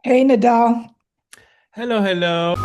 Hey, Nadal. Hello, hello.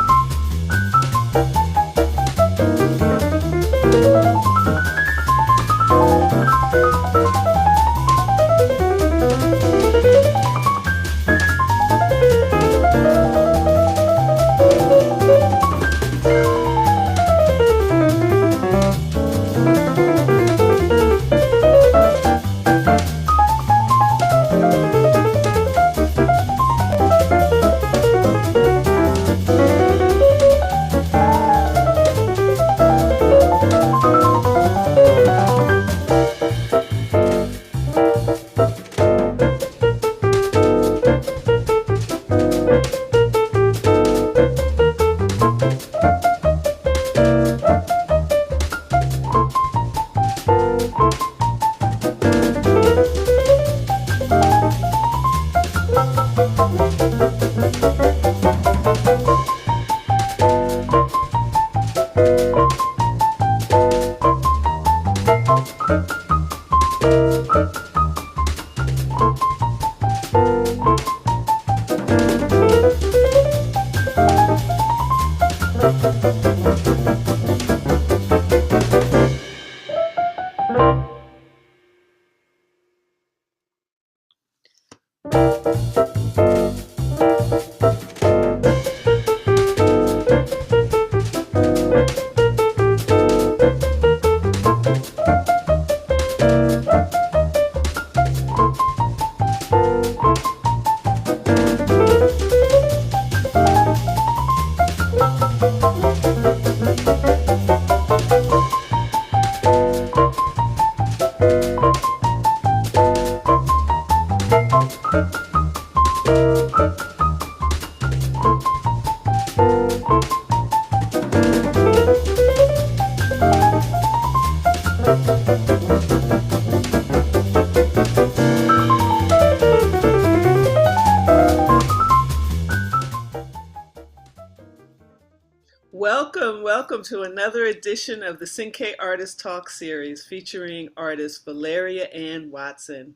Welcome to another edition of the Cinque Artist Talk series featuring artist Valeria Ann Watson.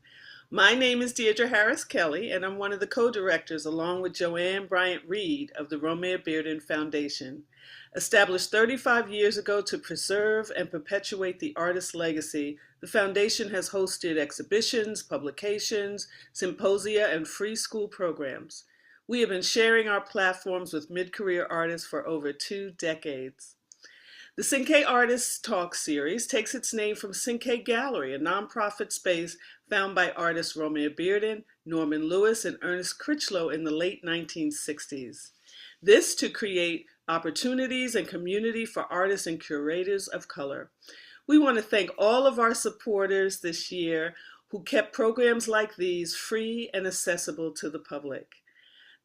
My name is Deirdre Harris Kelly, and I'm one of the co-directors along with Joanne Bryant Reed of the Romare Bearden Foundation. Established 35 years ago to preserve and perpetuate the artist's legacy, the foundation has hosted exhibitions, publications, symposia, and free school programs. We have been sharing our platforms with mid-career artists for over 2 decades. The Cinque Artists Talk series takes its name from Cinque Gallery, a nonprofit space found by artists Romare Bearden, Norman Lewis, and Ernest Critchlow in the late 1960s. This to create opportunities and community for artists and curators of color. We want to thank all of our supporters this year who kept programs like these free and accessible to the public.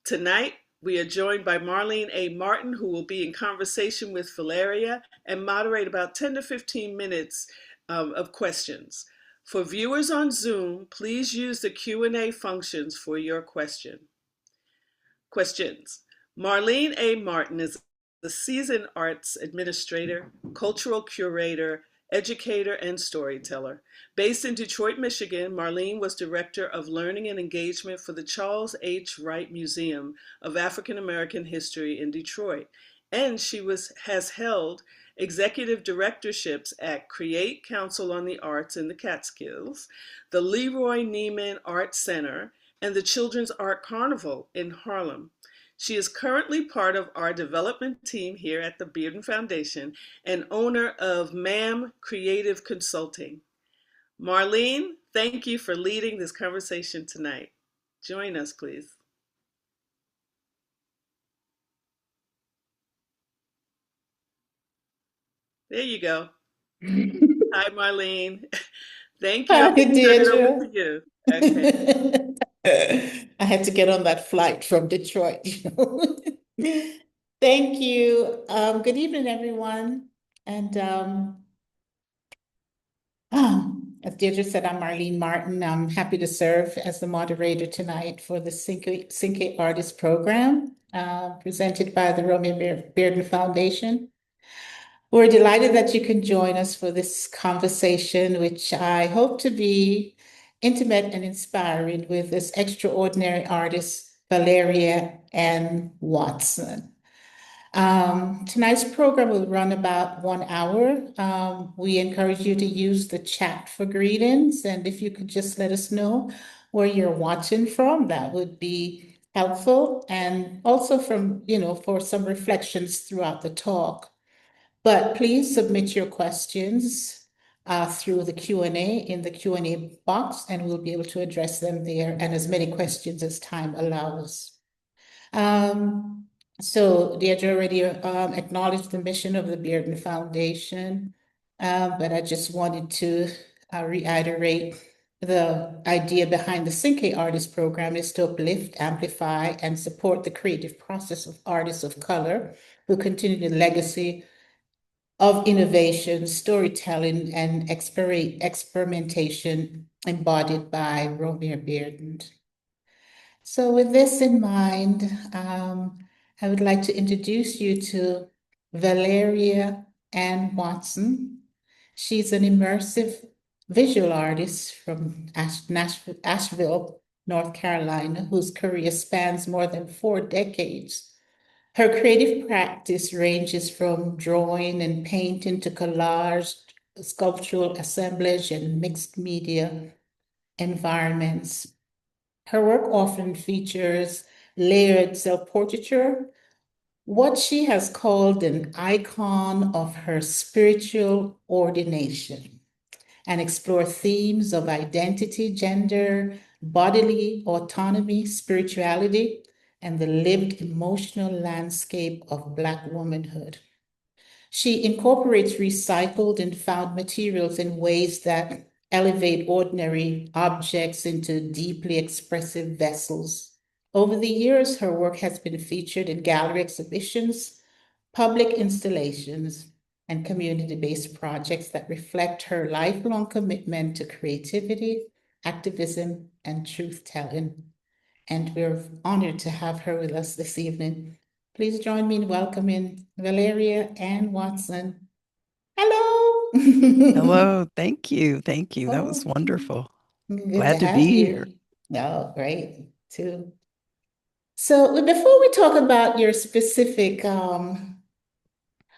Tonight, we are joined by Marline A. Martin, who will be in conversation with Valeria and moderate about 10 to 15 minutes of questions. For viewers on Zoom, please use the Q&A functions for your questions. Marline A. Martin is a seasoned arts administrator, cultural curator, educator, and storyteller. Based in Detroit, Michigan, Marline was Director of Learning and Engagement for the Charles H. Wright Museum of African American History in Detroit, and she has held executive directorships at Create Council on the Arts in the Catskills, the Leroy Neiman Art Center, and the Children's Art Carnival in Harlem. She is currently part of our development team here at the Bearden Foundation and owner of MAM Creative Consulting. Marline, thank you for leading this conversation tonight. Join us, please. There you go. Hi, Marline. Thank you. Hi, I'm going to turn it over Deirdre. to you. Okay. I had to get on that flight from Detroit. Thank you. Good evening, everyone. And as Deirdre said, I'm Marline Martin. I'm happy to serve as the moderator tonight for the Cinque Artist Program, presented by the Romare Bearden Foundation. We're delighted that you can join us for this conversation, which I hope to be intimate and inspiring with this extraordinary artist Valeria Ann Watson. Tonight's program will run about 1 hour. We encourage you to use the chat for greetings, and if you could just let us know where you're watching from, that would be helpful, and also from, for some reflections throughout the talk. But please submit your questions through the Q&A in the Q&A box, and we'll be able to address them there, and as many questions as time allows. So Deirdre already acknowledged the mission of the Bearden Foundation, but I just wanted to reiterate the idea behind the Cinque Artist Program is to uplift, amplify, and support the creative process of artists of color who continue the legacy of innovation, storytelling, and experimentation embodied by Romare Bearden. So with this in mind, I would like to introduce you to Valeria Ann Watson. She's an immersive visual artist from Asheville, North Carolina, whose career spans more than 4 decades. Her creative practice ranges from drawing and painting to collage, sculptural assemblage, and mixed media environments. Her work often features layered self-portraiture, what she has called an icon of her spiritual ordination, and explore themes of identity, gender, bodily autonomy, spirituality, and the lived emotional landscape of Black womanhood. She incorporates recycled and found materials in ways that elevate ordinary objects into deeply expressive vessels. Over the years, her work has been featured in gallery exhibitions, public installations, and community-based projects that reflect her lifelong commitment to creativity, activism, and truth-telling. And we're honored to have her with us this evening. Please join me in welcoming Valeria Ann Watson. Hello. Hello. Thank you. Thank you. That was Oh, wonderful. good Glad to to have be here. you. Oh, great, too. So before we talk about your specific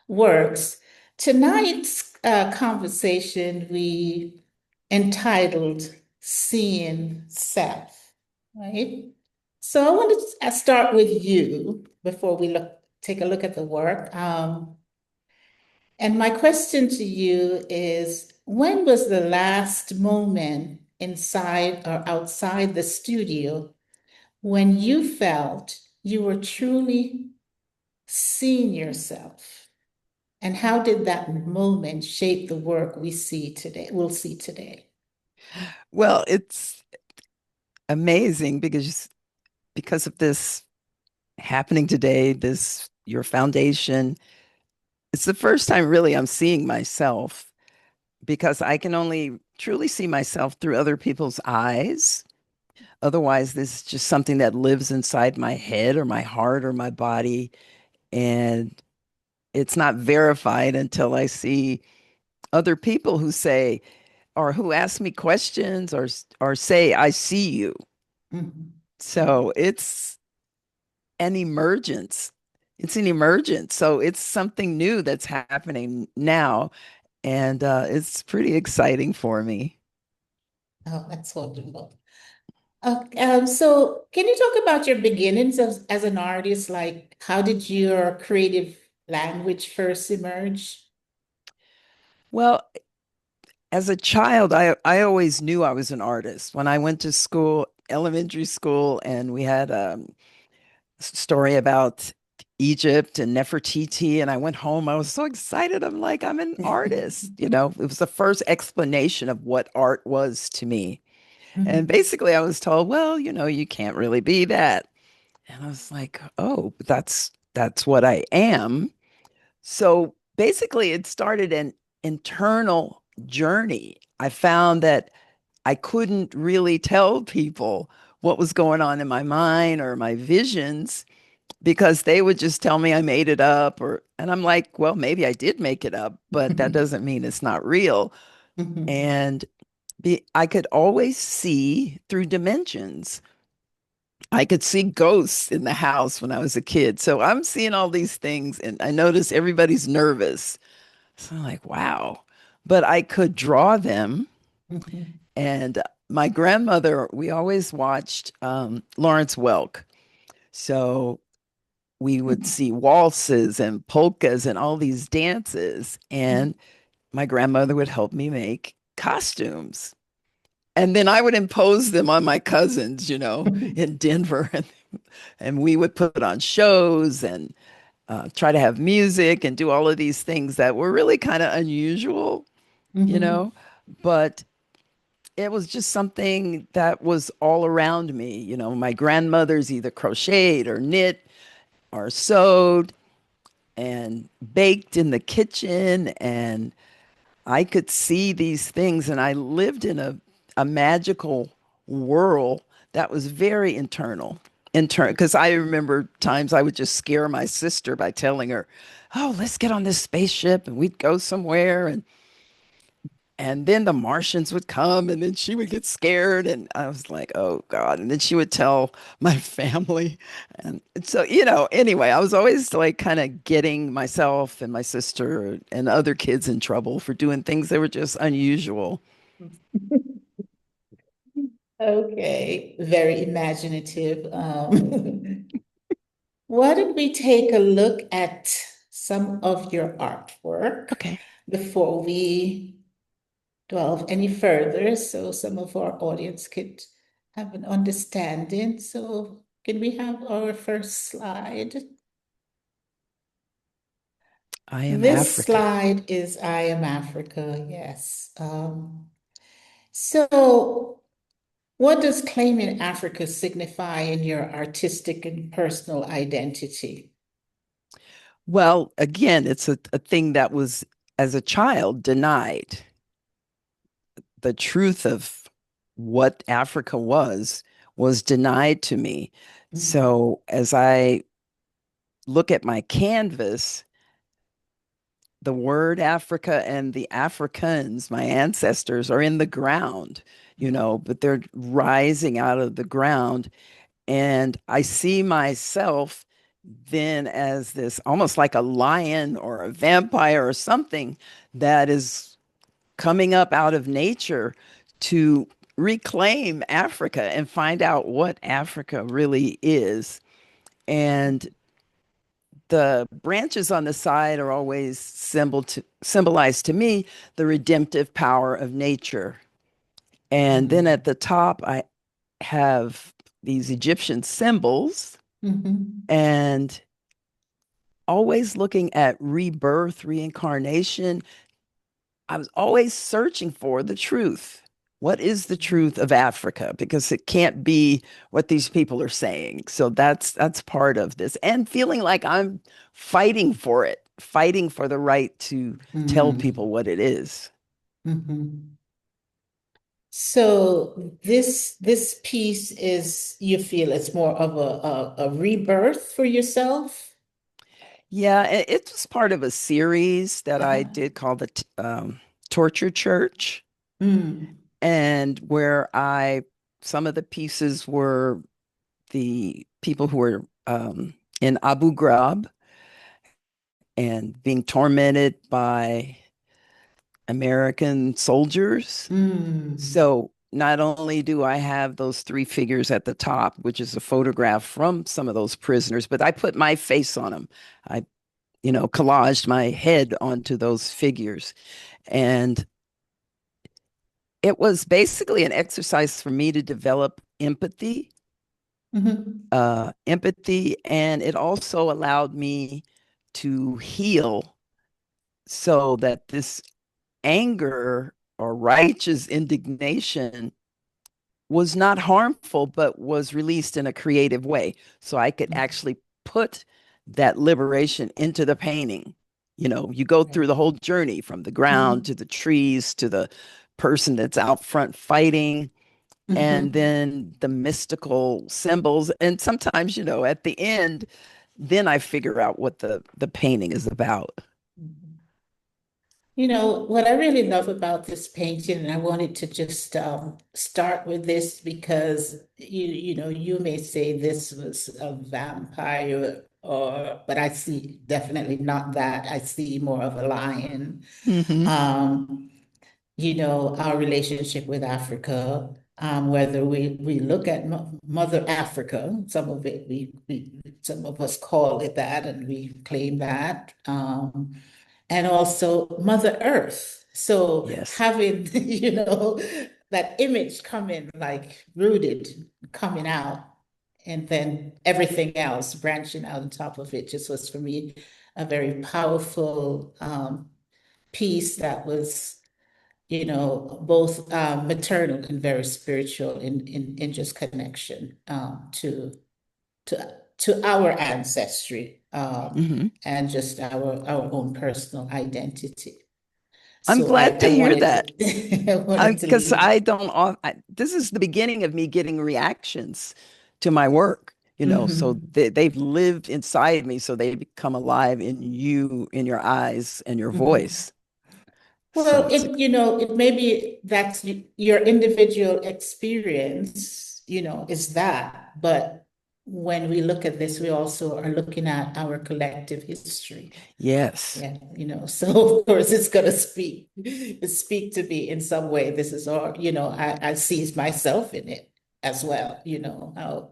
works, tonight's conversation we entitled Seeing Self, right? So I want to start with you before we take a look at the work. And my question to you is, when was the last moment inside or outside the studio when you felt you were truly seeing yourself? And how did that moment shape the work we'll see today? Well, it's amazing because of this happening today, this your foundation. It's the first time really I'm seeing myself because I can only truly see myself through other people's eyes. Otherwise, this is just something that lives inside my head or my heart or my body. And it's not verified until I see other people who say, or who ask me questions or say, I see you. Mhm. So it's an emergence. It's an emergence. So it's something new that's happening now. And it's pretty exciting for me. Oh, that's wonderful. So can you talk about your beginnings as an artist? Like, how did your creative language first emerge? Well, as a child, I always knew I was an artist. When I went to school, elementary school, and we had story about Egypt and Nefertiti. And I went home. I was so excited. I'm like, I'm an artist. It was the first explanation of what art was to me. And Mhm. basically, I was told, well, you can't really be that. And I was like, oh, but that's what I am. So basically, it started an internal journey. I found that I couldn't really tell people what was going on in my mind or my visions because they would just tell me I made it up and I'm like, well, maybe I did make it up, but that doesn't mean it's not real. Mhm. And I could always see through dimensions. I could see ghosts in the house when I was a kid. So I'm seeing all these things and I notice everybody's nervous. So I'm like, wow. But I could draw them. Mhm. And my grandmother, we always watched Lawrence Welk. So we would see waltzes and polkas and all these dances. And my grandmother would help me make costumes. And then I would impose them on my cousins, in Denver. And we would put on shows and try to have music and do all of these things that were really kind of unusual, you Mhm. know, but it was just something that was all around me. My grandmother's either crocheted or knit or sewed and baked in the kitchen. And I could see these things, and I lived in a magical world that was very internal, because I remember times I would just scare my sister by telling her, "Oh, let's get on this spaceship," and we'd go somewhere, and then the Martians would come, and then she would get scared, and I was like, "Oh God!" And then she would tell my family, and so anyway, I was always like kind of getting myself and my sister and other kids in trouble for doing things that were just unusual. Okay, very imaginative. Why don't we take a look at some of your artwork Okay. before we delve any further, so some of our audience could have an understanding. So, can we have our first slide? I am This Africa. slide is I Am Africa, yes. So, what does claiming Africa signify in your artistic and personal identity? Well, again, it's a thing that was, as a child, denied. The truth of what Africa was denied to me. Mhm. So as I look at my canvas, the word Africa and the Africans, my ancestors, are in the ground, but they're rising out of the ground. And I see myself then as this almost like a lion or a vampire or something that is coming up out of nature to reclaim Africa and find out what Africa really is. And the branches on the side are always symbolize to me the redemptive power of nature. And then at Mhm. the top, I have these Egyptian symbols Mhm. and always looking at rebirth, reincarnation. I was always searching for the truth. What is the truth of Africa? Because it can't be what these people are saying. So that's part of this. And feeling like I'm fighting for it, fighting for the right to tell Mhm. people what it is. Mhm. So this piece is, you feel it's more of a rebirth for yourself? Yeah, it was part of a series that I Uh-huh. did called the Torture Church, Mm. and where some of the pieces were the people who were in Abu Ghraib and being tormented by American soldiers. Mm. So not only do I have those three figures at the top, which is a photograph from some of those prisoners, but I put my face on them. I, collaged my head onto those figures. And it was basically an exercise for me to develop Mhm. empathy, and it also allowed me to heal so that this anger or righteous indignation was not harmful, but was released in a creative way. So I could actually put that liberation into the painting. You go through the whole journey from the ground to Mhm. the trees to the person that's out front fighting, and Mhm. then the mystical symbols. And sometimes, at the end, then I figure out what the painting is about. Mhm. What I really love about this painting, and I wanted to just start with this because you may say this was a vampire, but I see definitely not that. I see more of a lion. Hmm. Um, our relationship with Africa, whether we look at Mother Africa, some of it some of us call it that, and we claim that. And also Mother Earth. So Yes. having, that image coming like rooted, coming out, and then everything else branching out on top of it just was for me a very powerful piece that was, both maternal and very spiritual in just connection to our ancestry, Hmm. and just our own personal identity. I'm So glad to I hear wanted that. to I wanted to Because leave. I don't, this is the beginning of me getting reactions to my work, so Hmm. they've lived inside me, so they become alive in you, in your eyes and your Hmm. voice. So Well, it's, it may be that's your individual experience, is that. But when we look at this, we also are looking at our collective history. yes. Yeah, so of course it's gonna speak to me in some way. This is all, I see myself in it as well,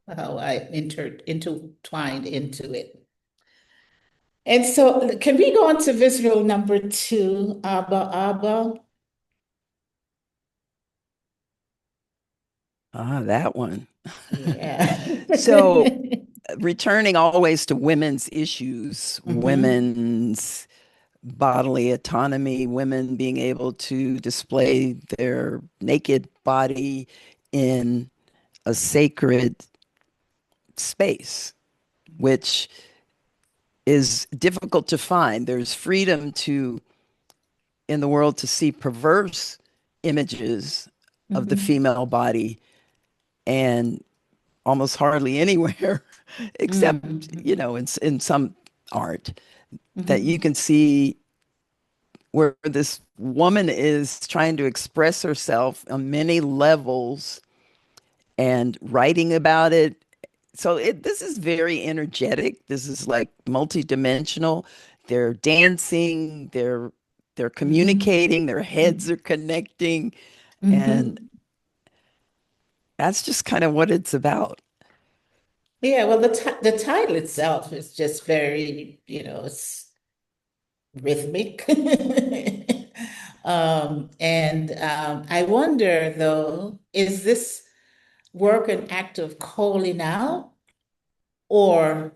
how I intertwined into it. And so can we go on to visual number two, Abba Abba? Ah, that one. Yeah. So returning always to women's issues, Hmm. women's bodily autonomy, women being able to display their naked body in a sacred space, which is difficult to find. There's freedom in the world to see perverse images of the Hmm. female body and almost hardly anywhere except, Hmm. in some art that you Hmm. can see where this woman is trying to express herself on many levels and writing about it. So this is very energetic. This is like multidimensional. They're dancing, they're Hmm. communicating, their heads are connecting, and Hmm. that's just kind of what it's about. Yeah, well, the title itself is just very, it's rhythmic. And I wonder though, is this work an act of calling out or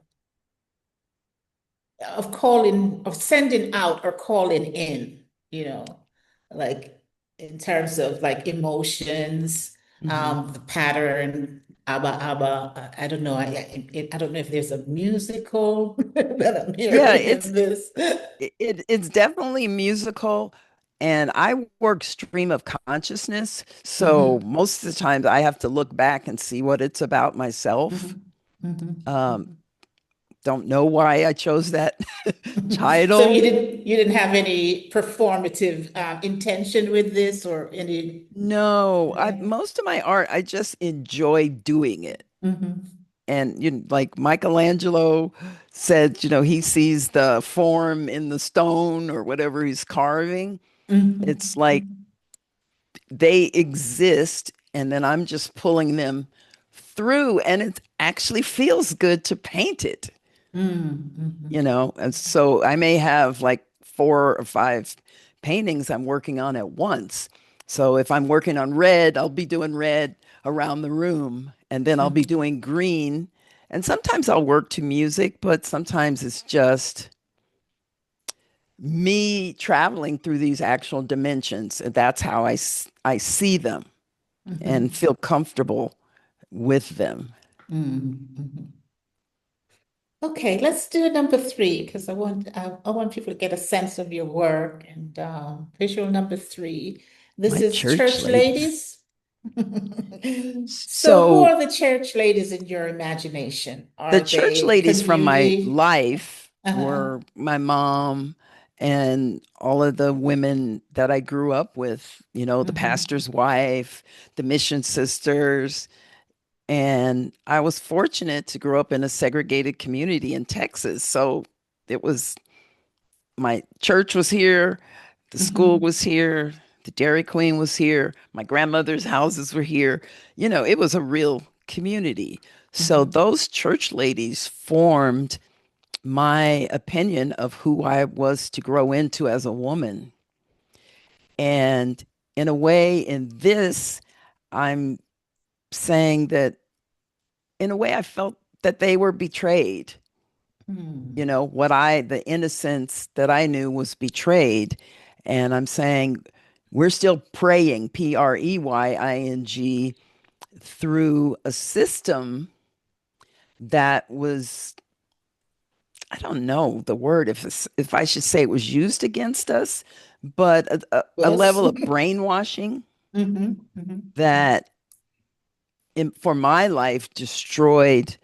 of sending out or calling in, you know, like in terms of like emotions, Mhm. the pattern, abba abba. I don't know. I don't know if there's a musical that I'm Yeah, hearing in this. it's definitely musical, and I work stream of consciousness, so Hmm. most of the times I have to look back and see what it's about myself. Hmm. Hmm. Um, don't know why I chose that So title. you didn't have any performative intention with this or any. No, I Yeah. most of my art, I just enjoy doing it. Hmm. And like Michelangelo said, he sees the form in the stone or whatever he's carving. It's like Hmm. they exist, and then I'm just pulling them through, and it actually feels good to paint it. Hmm. And so I may have like 4 or 5 paintings I'm working on at once. So if I'm working on red, I'll be doing red around the room, and then I'll be Hmm. doing green. And sometimes I'll work to music, but sometimes it's just me traveling through these actual dimensions. And that's how I see them and Hmm. feel comfortable with them. Hmm. Okay, let's do number three because I want people to get a sense of your work and visual number three. This My is church church ladies. ladies. So who So are the church ladies in your imagination? the Are church they ladies from my community? life Uh-huh. were my mom and all of the women that I grew up with, the pastor's wife, the mission sisters. And I was fortunate to grow up in a segregated community in Texas. So it was my church was here, the school was here, the Dairy Queen was here, my grandmother's houses were here. It was a real community. So those church ladies formed my opinion of who I was to grow into as a woman. And in a way, in this, I'm saying that in a way, I felt that they were betrayed. The innocence that I knew was betrayed. And I'm saying we're still praying, Preying, through a system that was, I don't know the word, if I should say it was used against us, but a Yes. level of brainwashing Mm-hmm. that for my life destroyed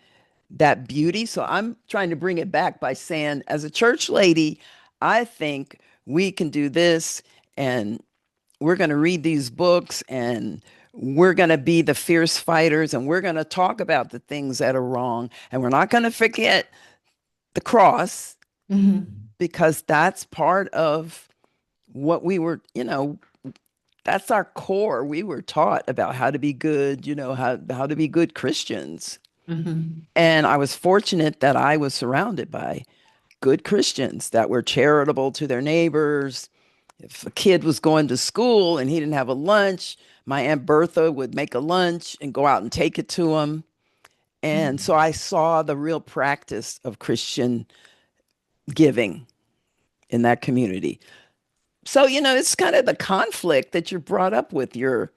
that beauty. So I'm trying to bring it back by saying, as a church lady, I think we can do this, and we're going to read these books, and we're going to be the fierce fighters, and we're going to talk about the things that are wrong, and we're not going to forget the cross, because that's part of what we were, that's our core. We were taught about how to be good, how to be good Christians. And I was fortunate that I was surrounded by good Christians that were charitable to their neighbors. If a kid was going to school and he didn't have a lunch, my Aunt Bertha would make a lunch and go out and take it to him. And so I saw the real practice of Christian giving in that community. So, it's kind of the conflict that you're brought up with. You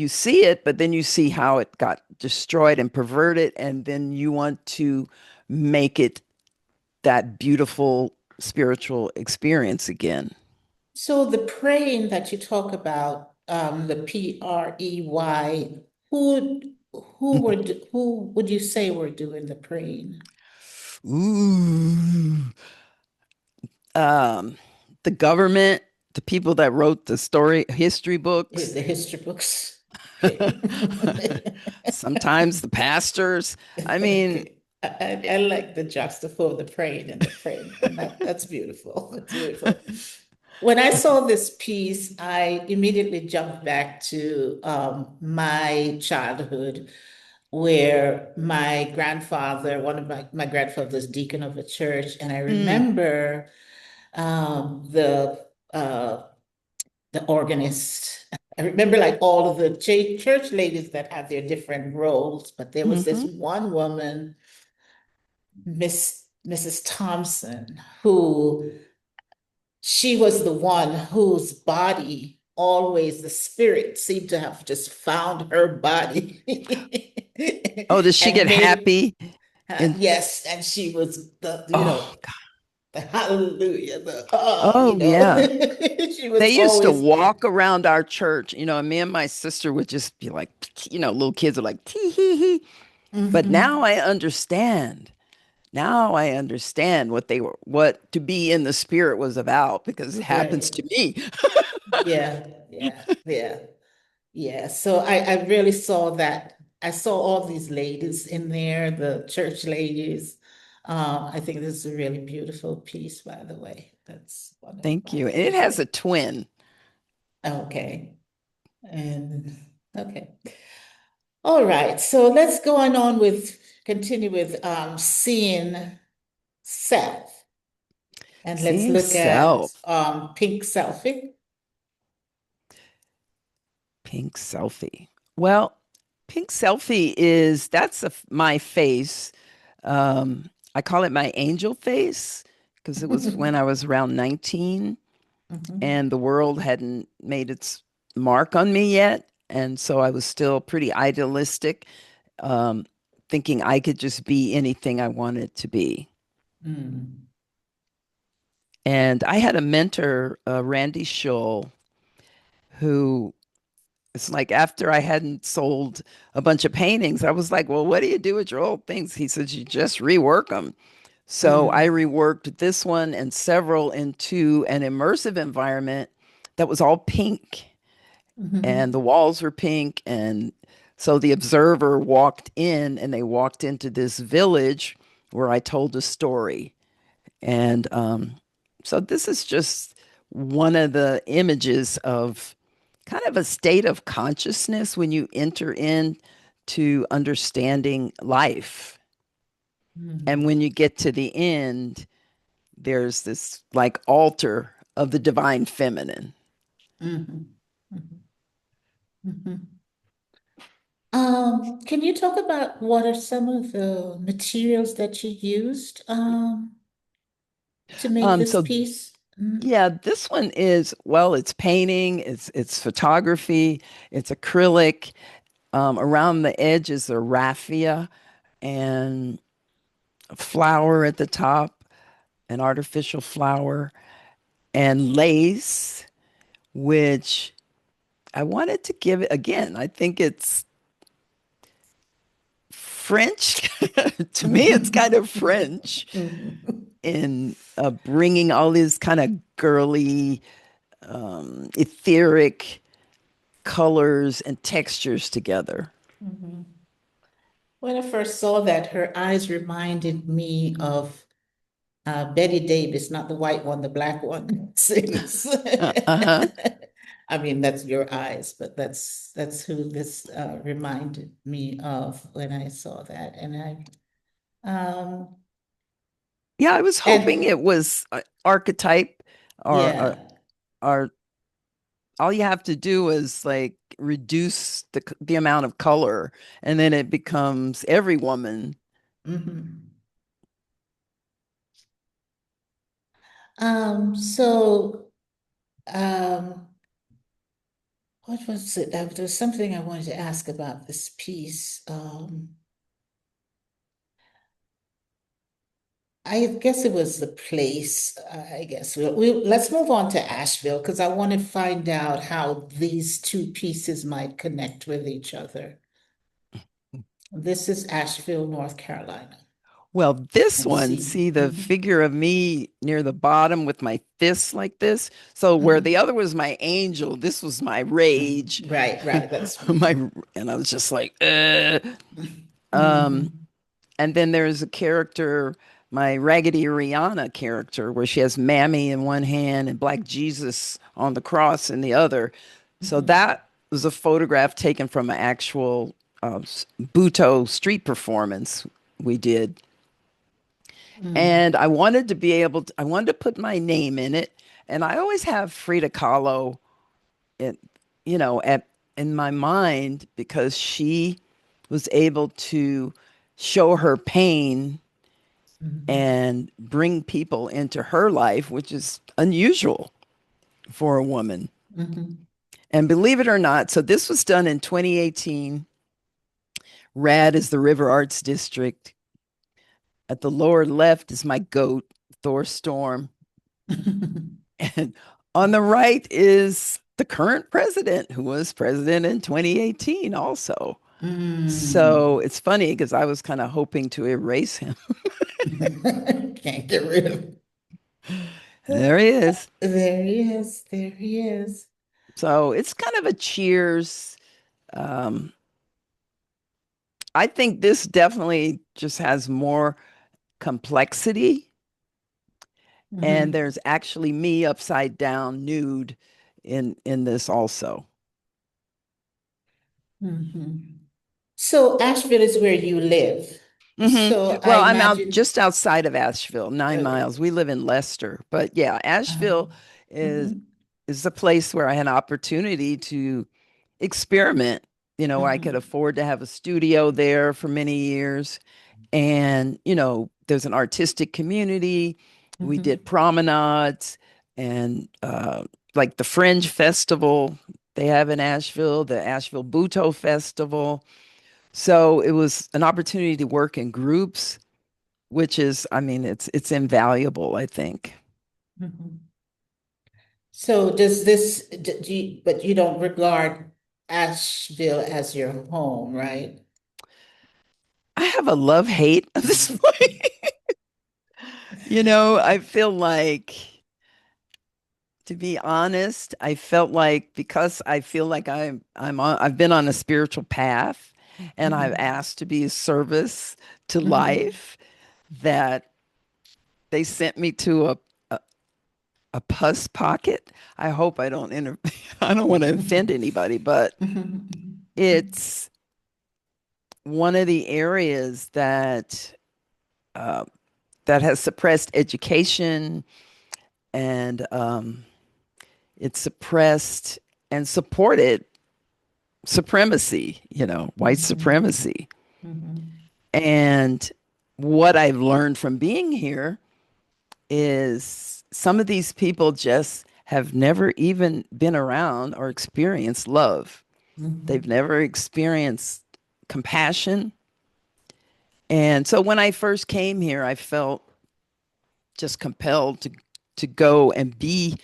see it, but then you see how it got destroyed and perverted, and then you want to make it that beautiful spiritual experience again. So the praying that you talk about, the Prey, who who would you say were doing the praying? Ooh. Um, the government, the people that wrote the history books, The history books. Okay. sometimes the pastors. I mean, Okay. I like the juxtapose the praying and the praying, and that's beautiful. It's beautiful. When I saw this piece, I immediately jumped back to my childhood, where my grandfather, one of my grandfather's deacon of a church, and I mm, remember uh, the organist. I remember like all of the church ladies that had their different roles, but there was this mhm. one woman, Mrs. Thompson, who she was the one whose body always the spirit seemed to have just found her body Oh, does she and get made happy? And yes, and she was oh, God. the hallelujah, Oh, yeah. she They was used to always walk around our church, and me and my sister would just be like, little kids are like, tee hee hee. But now mhm. I understand. Now I understand what to be in the spirit was about, because it happens Right. to me. Yeah. Yeah, so I really saw that. I saw all these ladies in there, the church ladies. I think this is a really beautiful piece, by the way. That's one of Thank my you. And it has a favorite. twin. Okay, and okay. All right, so let's go on with continue with seeing self, and let's Seeing look at self. pink selfie. Pink selfie. Well, pink selfie that's my face. I call it my angel face, because it was when I was around 19 Mhm. and the world hadn't made its mark on me yet. And so I was still pretty idealistic, um, thinking I could just be anything I wanted to be. Mm. And I had a mentor, Randy Schull, who it's like after I hadn't sold a bunch of paintings, I was like, well, what do you do with your old things? He says, you just rework them. So I reworked this one and several into an immersive environment that was all pink, and the walls were pink. And so the observer walked in and they walked into this village where I told a story. And so this is just one of the images of kind of a state of consciousness when you enter into understanding life. And when you get to the end, there's this like altar of the divine feminine. Can you talk about what are some of the materials that you used to make this So piece? yeah, this one is, well, it's painting, it's photography, it's acrylic. Around the edges are raffia and a flower at the top, an artificial flower, and lace, which I wanted to give it again. I think it's French. To me, it's kind of French in bringing all these kind of girly, etheric colors and textures together. When I first saw that, her eyes reminded me of Betty Davis, not the white one, the black one sings. Uh-huh. I mean, that's your eyes, but that's who this reminded me of when I saw that. Yeah, I was hoping And it was archetype or yeah. or all you have to do is like reduce the amount of color and then it becomes every woman. Mhm. So um, what was it? There was something I wanted to ask about this piece. I guess it was the place. I guess let's move on to Asheville because I want to find out how these two pieces might connect with each other. This is Asheville, North Carolina. Well, this Let's one, see. see the figure of me near the bottom with my fists like this. So where the other was my angel, this was my rage. Right, right. That's my and I was just like, Mhm. and then there's a character, my Raggedy Rihanna character, where she has Mammy in one hand and Black Jesus on the cross in the other. So that was a photograph taken from an actual Buto street performance we did. And I wanted to be able to, I wanted to put my name in it. And I always have Frida Kahlo in, at in my mind because she was able to show her pain and bring people into her life, which is unusual for a woman. And believe it or not, so this was done in 2018. RAD is the River Arts District. At the lower left is my goat, Thor Storm. And on the right is the current president, who was president in 2018 also. So it's funny because I was kind of hoping to erase him. Can't get rid of it. There he is. There he is. There he is. So it's kind of a cheers. Um, I think this definitely just has more complexity. And there's actually me upside down nude in this also. So Asheville is where you live. So I Well, I'm out imagine, just outside of Asheville, 9 miles. We live in Leicester, but yeah, Asheville is mhm, is the place where I had an opportunity to experiment. I could afford to have a studio there for many years, and there's an artistic community. We did promenades and like the Fringe Festival they have in Asheville, the Asheville Buto Festival. So it was an opportunity to work in groups, which is, I mean, it's invaluable, I think. so does this, but you don't regard Asheville as your home, right? I have a love hate of this place. I feel like, to be honest, I felt like because I feel like I've been on a spiritual path and I've Mhm. asked to be of service to Mhm. life, that they sent me to a, a pus pocket. I hope I don't I don't want to offend anybody, but it's one of the areas uh, that has suppressed education, and it's suppressed and supported supremacy, white Mhm. supremacy. Mhm. And what I've learned from being here is some of these people just have never even been around or experienced love. They've Mhm. never experienced compassion. And so when I first came here, I felt just compelled to go and be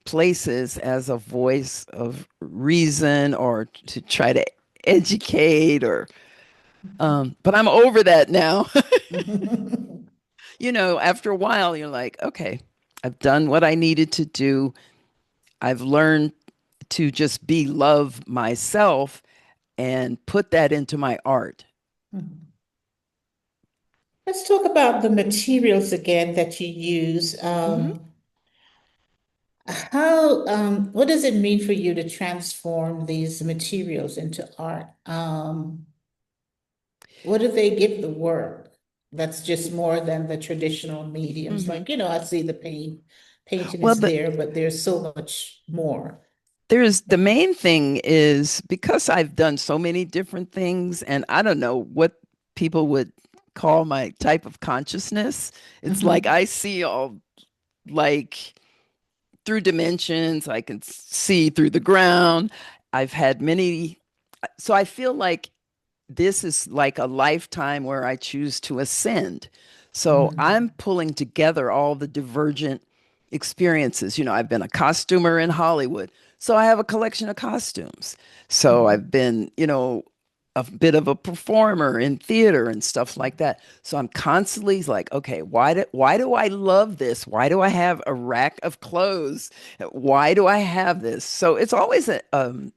places as a voice of reason, or to try to educate, or but I'm over that now. Mhm. After a while you're like, okay, I've done what I needed to do. I've learned to just be love myself and put that into my art. Let's talk about the materials again that you use. Hmm. What does it mean for you to transform these materials into art? What do they give the work that's just more than the traditional mediums? Hmm. Like, I see the painting Well, is there, but there's so much more. there's the main thing is because I've done so many different things, and I don't know what people would call my type of consciousness. It's like Mhm. I see all, like, through dimensions. I can see through the ground. I've had many, so I feel like this is like a lifetime where I choose to ascend. So I'm Mhm. pulling together all the divergent experiences. I've been a costumer in Hollywood, so I have a collection of costumes. So I've Mhm. been, a bit of a performer in theater and stuff like that. So I'm constantly like, okay, why do I love this? Why do I have a rack of clothes? Why do I have this? So it's always a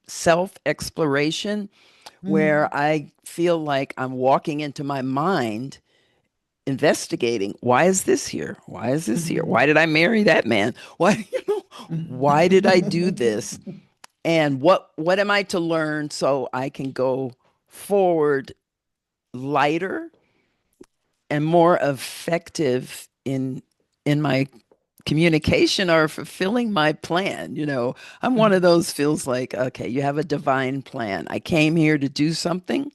self exploration, where Mhm. I feel like I'm walking into my mind, investigating, why is this here? Why is this here? Why Mhm. did I marry that man? Why did I do this? Mhm. And what am I to learn so I can go forward lighter and more effective in my communication, or fulfilling my plan. I'm one of those, feels like, okay, you have a divine plan. I came here to do something,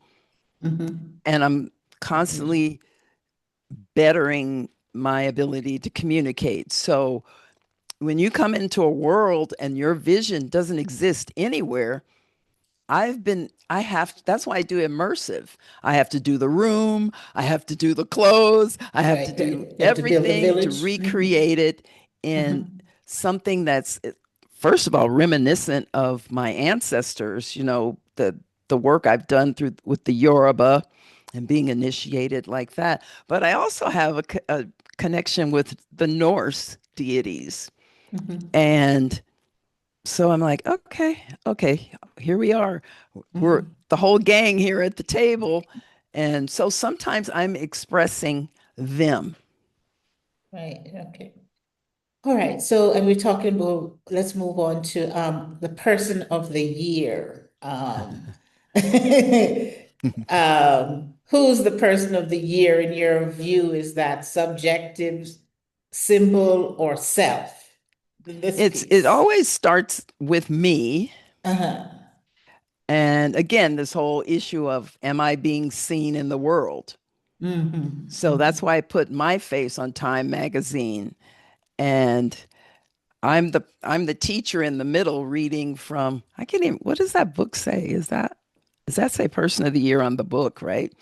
Mhm. and I'm constantly bettering my ability to communicate. So when you come into a world and your vision doesn't exist anywhere, that's why I do immersive. I have to do the room, I have to do the clothes, I have to Right. do You have to build a everything to village. recreate it in Mhm. something that's, first of all, reminiscent of my ancestors, the work I've done through with the Yoruba and being initiated like that. But I also have a connection with the Norse deities. Mhm. And so I'm like, okay, okay, here we are. We're Mhm. the whole gang here at the table. And so sometimes I'm expressing them. Right. Okay. All right. So, and we're talking about, let's move on to the person of the year. Who's the person of the year in your view? Is that subjective, symbol, or self in this It piece? always starts with me. Uh-huh. And again, this whole issue of, am I being seen in the world? Mm-hmm. So that's why I put my face on Time magazine. And I'm the teacher in the middle, reading from, I can't even, what does that book say? Does that say person of the year on the book, right?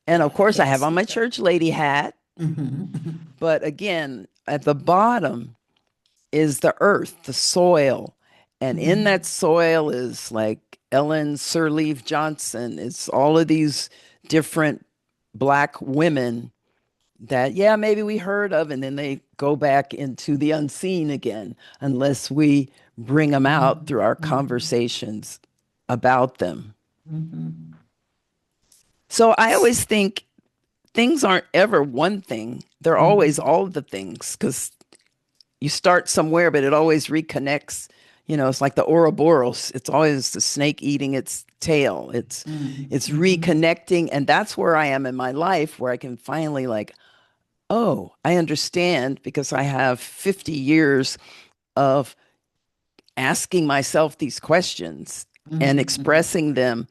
And of Yeah, I course I can't have on see my that. church lady hat. Mm-hmm. But again, at the bottom is the earth, the soil. And in that Mm-hmm. soil is like Ellen Sirleaf Johnson. It's all of these different Black women that, yeah, maybe we heard of, and then they go back into the unseen again unless we bring them out through our conversations about them. Mhm. So I always think things aren't ever one thing, they're always Mhm. all of the things because you start somewhere, but it always reconnects. It's like the Ouroboros. It's always the snake eating its tail. It's Mhm. it's Mhm. reconnecting, and that's where I am in my life, where I can finally like, oh, I understand because I have 50 years of asking myself these questions and Mhm. expressing them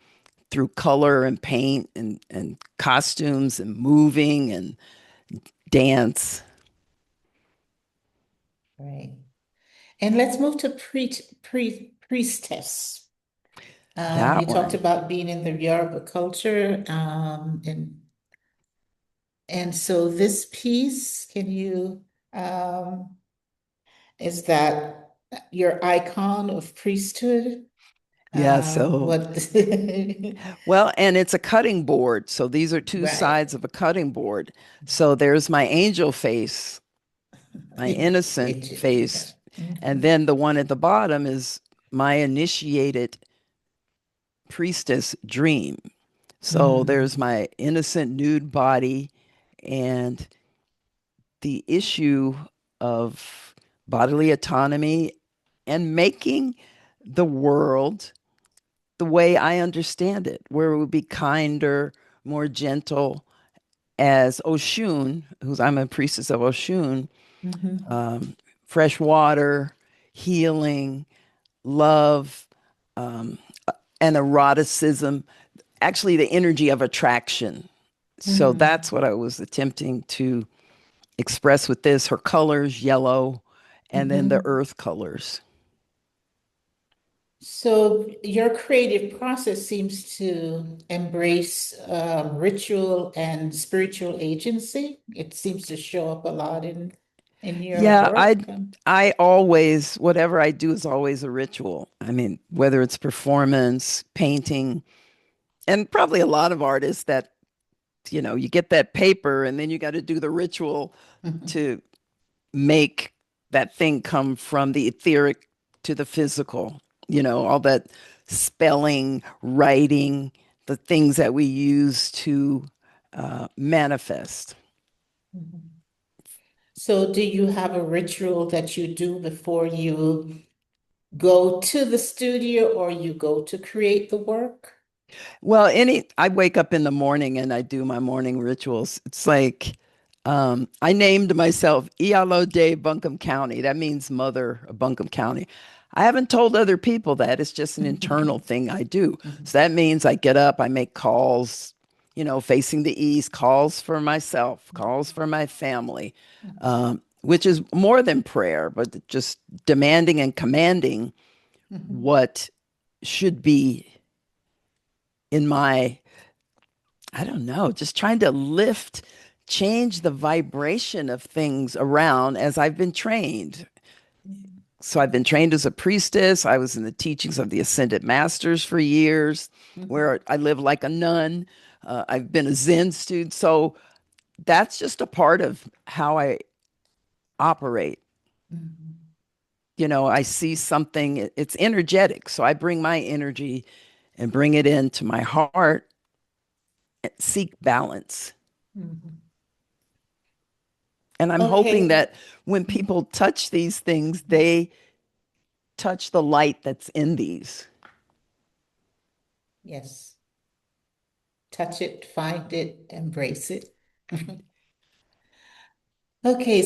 through color and paint and costumes and moving and dance. Right. And let's move to priestess. You That talked one. about being in the Yoruba culture, and so this piece, can you, um, is that your icon of priesthood? Yeah, so What? well, and it's a cutting board. So these are two Right. sides of a cutting board. So there's my angel face, my innocent Yeah. face, and then the one at the bottom is my initiated priestess dream. So there's Mm. my innocent nude body and the issue of bodily autonomy and making the world the way I understand it, where it would be kinder, more gentle, as Oshun, who's I'm a priestess of Oshun, Mhm. um, fresh water, healing, love, um, and eroticism, actually the energy of attraction. So that's Mhm. what I was attempting to express with this, her colors, yellow, and then the Mhm. earth colors. So your creative process seems to embrace ritual and spiritual agency. It seems to show up a lot in your Yeah, I work. I always whatever I do is always a ritual. I mean, whether it's performance, painting, and probably a lot of artists that, you get that paper and then you got to do the ritual to make that thing come from the etheric to the physical. All that spelling, writing, the things that we use to manifest. So do you have a ritual that you do before you go to the studio or you go to create the work? Well, I wake up in the morning and I do my morning rituals. It's like I named myself Ialo de Buncombe County. That means mother of Buncombe County. I haven't told other people that. It's just an internal thing I do. So that means I get up, I make calls, facing the east, calls for myself, calls for my family, which is more than prayer, but just demanding and commanding what should be in my, I don't know, just trying to lift, change the vibration of things around as I've been trained. So I've been trained as a priestess. I was in the teachings of the Ascended Masters for years, where I live like a nun. I've been a Zen student. So that's just a part of how I operate. I see something, it's energetic. So I bring my energy and bring it into my heart, seek balance. And I'm hoping Okay. that when people touch these things, they touch the light that's in these. Yes. Touch it, find it, embrace it. Okay,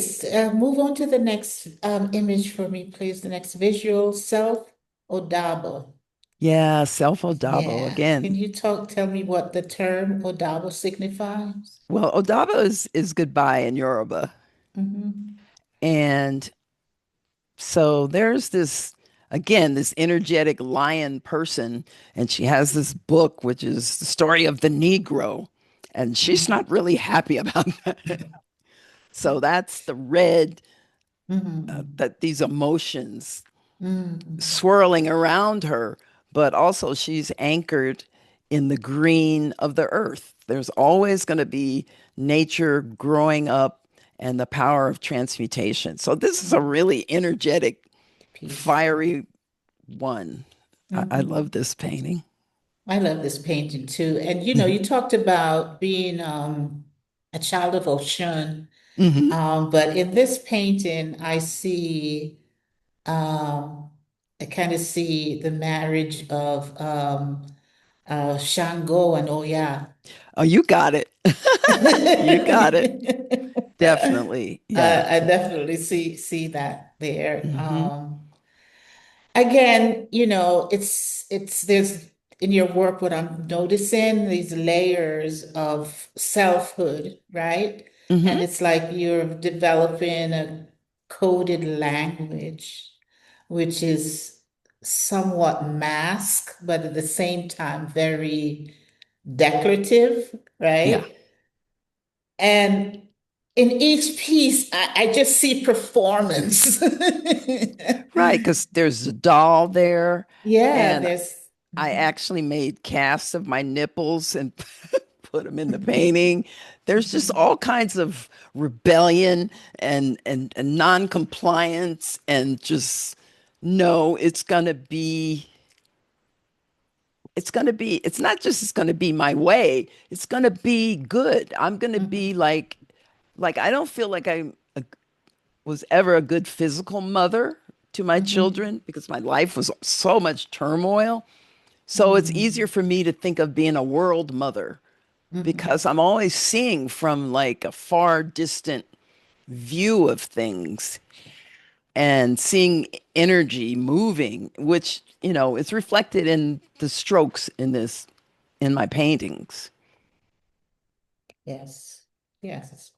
move on to the next image for me, please. The next visual, self Odabo. Yeah, self Odabo Yeah. Can again. you tell me what the term Odabo signifies? Well, Odabo is goodbye in Yoruba. Mm-hmm. And so there's this energetic lion person, and she has this book, which is the story of the Negro. And she's not really happy about that. So that's the red, Mm-hmm. that these emotions Mm-hmm. swirling around her, but also she's anchored in the green of the earth. There's always going to be nature growing up and the power of transmutation. So this is a really energetic, Piece. fiery one. I Mhm. love this painting. I love this painting too. And you talked about being a child of Oshun. Hmm. But in this painting, um, I kind of see the marriage of Shango and Oya. Oh, you got it. You got it. Definitely. Yeah. I definitely see that there. Hmm. Again, it's there's in your work what I'm noticing these layers of selfhood, right? Hmm. And it's like you're developing a coded language, which is somewhat masked, but at the same time very declarative, Yeah. right? And in each piece, I just see performance. Right. Because there's a doll there, Yeah, and there's. I Mhm, actually made casts of my nipples and put them in the painting. There's just mhm, all kinds of rebellion and non-compliance and just no, it's not just it's gonna be my way. It's gonna be good. I'm gonna be mhm, like I don't feel like was ever a good physical mother to my mhm, children because my life was so much turmoil. So it's easier mhm, for me to think of being a world mother mhm. because I'm always seeing from like a far distant view of things and seeing energy moving, which, is reflected in the strokes in my paintings. Yes, yes.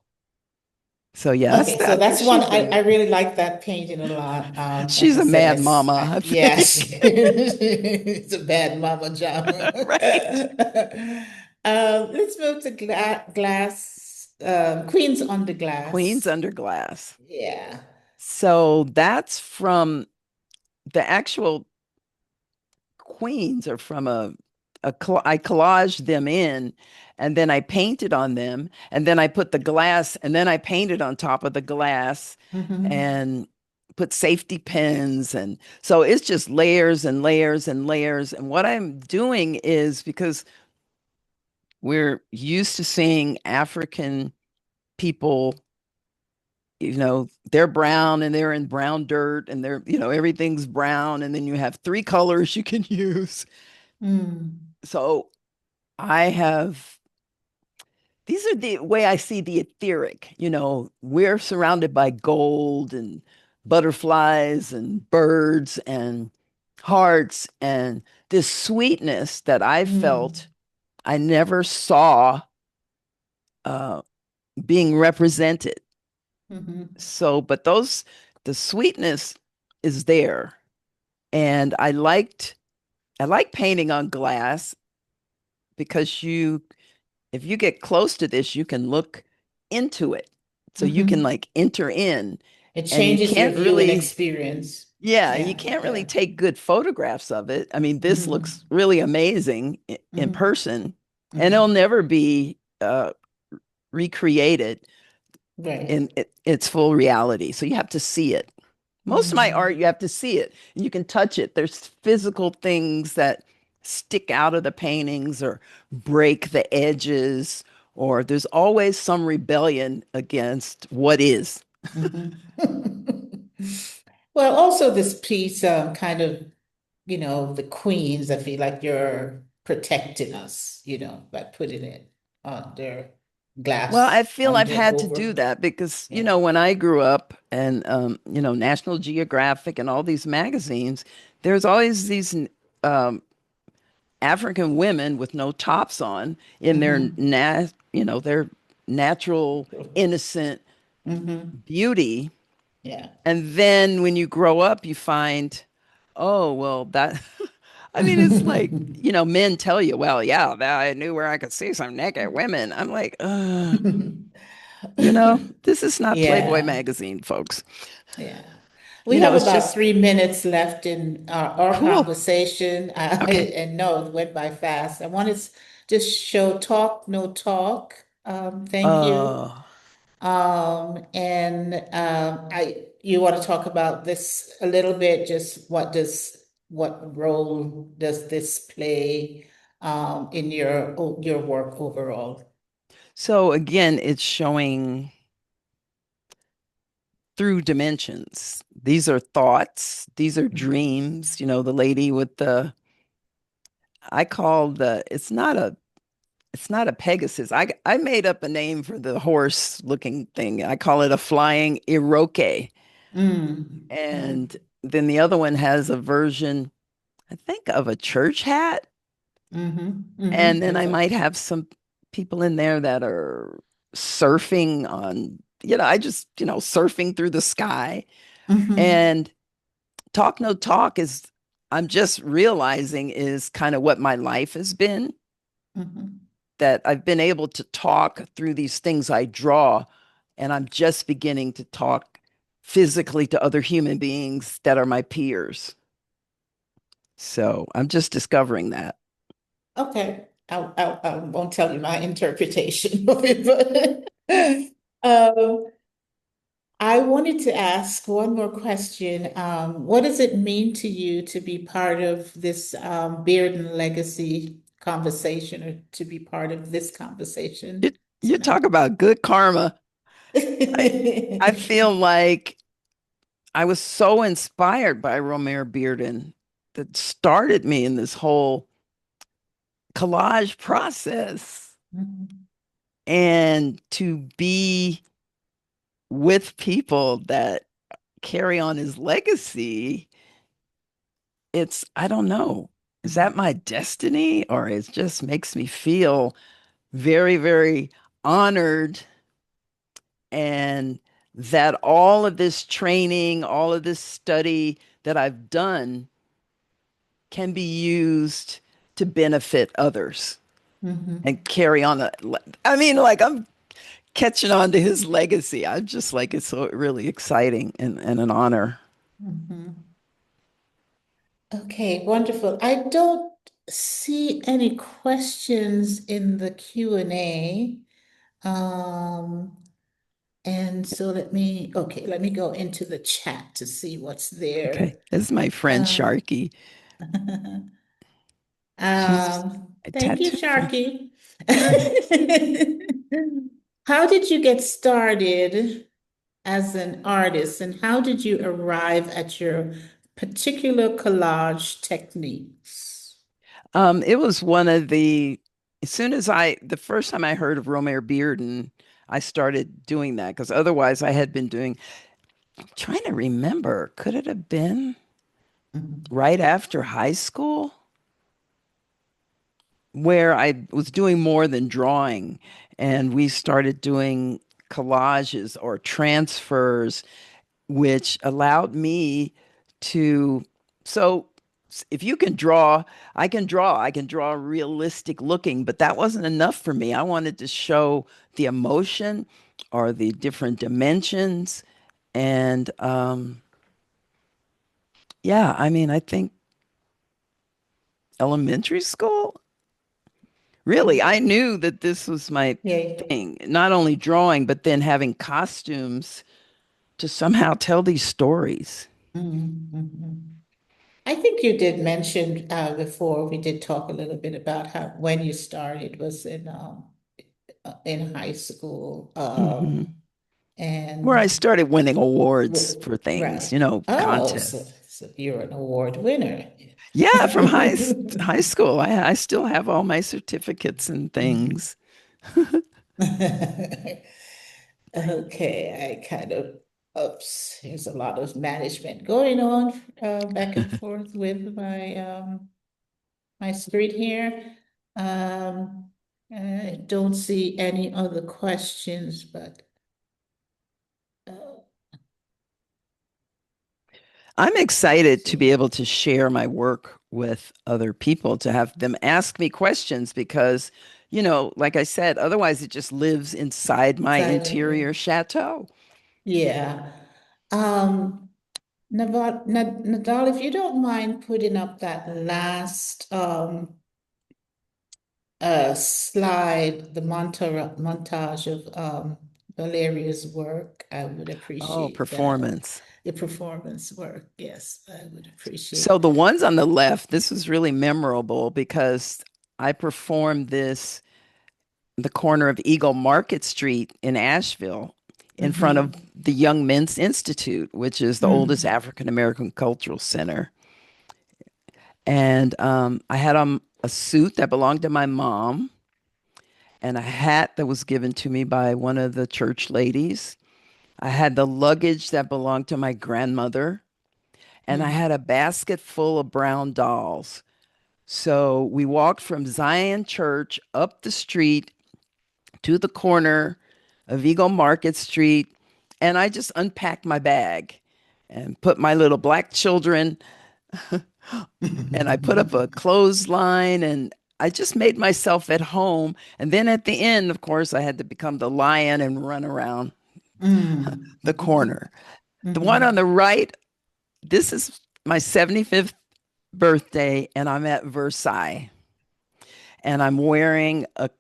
So yeah, Okay, so I think that's one she's I the really like that painting a lot. Like she's I a said, mad mama, I yes, think. it's a bad mama job. Right. Let's move to glass. Queens on the Queens glass. under glass. Yeah. So that's from the actual queens are from I collaged them in and then I painted on them and then I put the glass and then I painted on top of the glass Hmm. and put safety pins and so it's just layers and layers and layers and what I'm doing is because we're used to seeing African people, they're brown and they're in brown dirt and everything's brown and then you have three colors you can use. Mm. So I have these are the way I see the etheric. We're surrounded by gold and butterflies and birds and hearts and this sweetness that I Mm. felt I never saw uh, being represented. Hmm. So, but the sweetness is there. And I like painting on glass because if you get close to this, you can look into it. So you can Hmm. like enter in It and you changes your can't viewing really, experience. yeah, you Yeah, can't really yeah. take good photographs of it. I mean, this looks Hmm. really amazing in Hmm. person and it'll Hmm. never be recreated Right. in its full reality. So you have to see it. Most of my art, Hmm. you have to see it and you can touch it. There's physical things that stick out of the paintings or break the edges, or there's always some rebellion against what is. Hmm. Well, also this piece, kind of, the queens, I feel like you're protecting us, by putting it under Well, I glass, feel I've under, had to do over. that because, Yeah. when I grew up and, National Geographic and all these magazines, there's always these um, African women with no tops on in Hmm. their natural, innocent Hmm. beauty. Yeah. And then when you grow up, you find, oh, well, that, I mean, it's like, men tell you, well, yeah, that I knew where I could see some naked women. I'm like, this is not Playboy Yeah. magazine, folks. Yeah. We have It's about just 3 minutes left in our cool. conversation, Okay. and no, it went by fast. I want to just show talk, no talk. Thank you. Uh, And you want to talk about this a little bit, just what role does this play in your work overall? so again, it's showing through dimensions. These are thoughts, these are dreams. The lady with I call it's not a Pegasus. I made up a name for the horse looking thing. I call it a flying Iroquois. Mm, And mm, then the other one has a version, I think, of a church hat. And then With I a, might have some people in there that are surfing on, I just, surfing through the sky. mhm, And talk no talk is, I'm just realizing is kind of what my life has been, mhm, that I've been able to talk through these things I draw, and I'm just beginning to talk physically to other human beings that are my peers. So I'm just discovering that. Okay, I won't tell you my interpretation of it, but I wanted to ask one more question. What does it mean to you to be part of this Bearden legacy conversation, or to be part of this You, conversation you tonight? talk about good karma. I, I feel like I was so inspired by Romare Bearden that started me in this whole collage process. Mhm, And to be with people that carry on his legacy, I don't know, is that my destiny? Or it just makes me feel very, very honored, and that all of this training, all of this study that I've done can be used to benefit others mhm, and carry on. I mean, like I'm catching on to his legacy. I'm just like, it's so really exciting and an honor. mhm. Okay, wonderful. I don't see any questions in the Q&A. Um, and so let me go into the chat to see what's Okay. there. This is my friend Uh, Sharky. She's a Thank you, tattoo friend. Sharky. How did you get started as an artist, and how did you arrive at your particular collage techniques? It was as soon as the first time I heard of Romare Bearden, I started doing that because otherwise I had been doing, trying to remember, could it have been Mhm, right after high school where I was doing more than drawing, and we started doing collages or transfers, which allowed me to, so if you can draw, I can draw. I can draw realistic looking, but that wasn't enough for me. I wanted to show the emotion or the different dimensions. And yeah, I mean, I think elementary school, really, I mhm. knew that this was my Yeah. thing, not only drawing, but then having costumes to somehow tell these stories. Mhm, mhm. I think you did mention before, we did talk a little bit about how when you started was in high school, Mhm. Where I and started winning awards w- for things, right. Oh, contests. so you're an award winner. Yeah, from high school. I still have all my certificates and things. Okay, I kind of, oops, there's a lot of management going on back and forth with my screen here. Um, I don't see any other questions, but uh, I'm let's excited to be see. able to share my work with other people, to have them ask me questions because, like I said, otherwise it just lives inside my Silent, interior chateau. yeah. Um, Nadal, if you don't mind putting up that last slide, the montage of Valeria's work, I would Oh, appreciate that. performance. The performance work, yes, I would So appreciate the that. ones on the left, this was really memorable because I performed this the corner of Eagle Market Street in Asheville in front of Mm-hmm. the Young Men's Institute, which is the oldest Mm. African American cultural center. And I had on a suit that belonged to my mom and a hat that was given to me by one of the church ladies. I had the luggage that belonged to my grandmother, and I Mm. had a basket full of brown dolls. So we walked from Zion Church up the street to the corner of Eagle Market Street, and I just unpacked my bag and put my little black children, and I put up a clothesline, and I just made myself at home. And then at the end, of course, I had to become the lion and run around Mm. the corner. The one on Mhm. the right, this is my 75th birthday, and I'm at Versailles. And I'm wearing a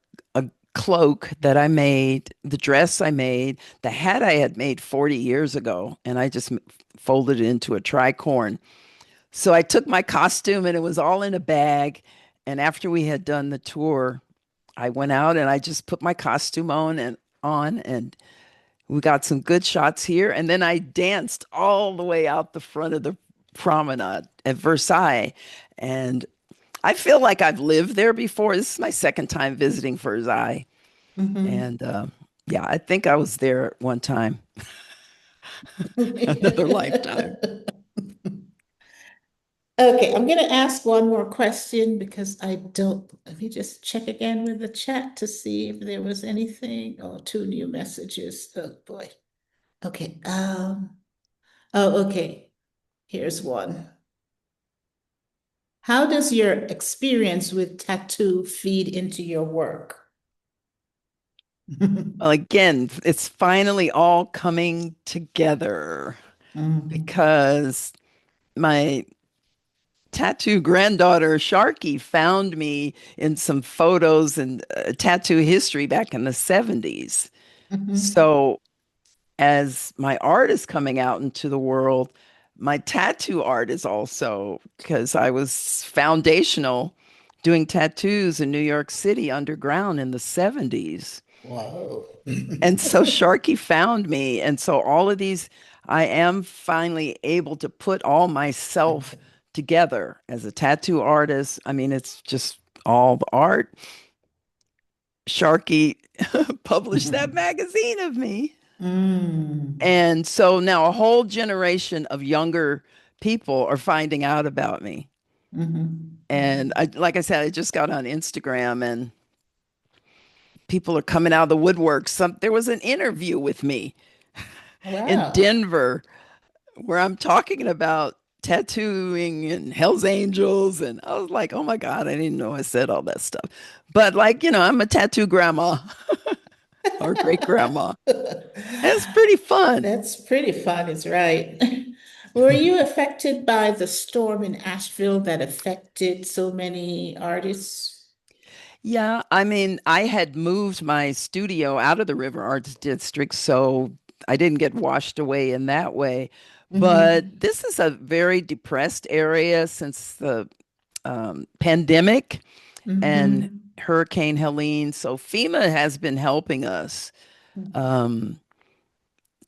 cloak that I made, the dress I made, the hat I had made 40 years ago, and I just folded it into a tricorn. So I took my costume and it was all in a bag. And after we had done the tour, I went out and I just put my costume on and we got some good shots here. And then I danced all the way out the front of the promenade at Versailles. And I feel like I've lived there before. This is my second time visiting Versailles. Mhm. And yeah, I think I was there at one time, another lifetime. Okay, I'm going to ask one more question because I don't. Let me just check again with the chat to see if there was anything. Oh, two new messages. Oh boy. Okay. Oh, okay. Here's one. How does your experience with tattoo feed into your work? Well, again, it's finally all coming together Mhm. because my tattoo granddaughter Sharky found me in some photos and tattoo history back in the 70s. Mhm. So as my art is coming out into the world, my tattoo art is also because I was foundational doing tattoos in New York City underground in the 70s. Wow. And so Sharky found me. And so all of these, I am finally able to put all myself together as a tattoo artist. I mean, it's just all the art. Sharky published that magazine of me. Mm. And so now a whole generation of younger people are finding out about me. Mhm. And I, like I said, I just got on Instagram and people are coming out of the woodwork. There was an interview with me in Wow. Denver where I'm talking about tattooing and Hell's Angels. And I was like, oh my God, I didn't know I said all that stuff. But like, I'm a tattoo grandma or great grandma. It's pretty fun. That's pretty fun, is right. Were you affected by the storm in Asheville that affected so many artists? Yeah, I mean, I had moved my studio out of the River Arts District, so I didn't get washed away in that way. But Mm-hmm. this is a very depressed area since the pandemic and Mm-hmm. Hurricane Helene. So FEMA has been helping us um,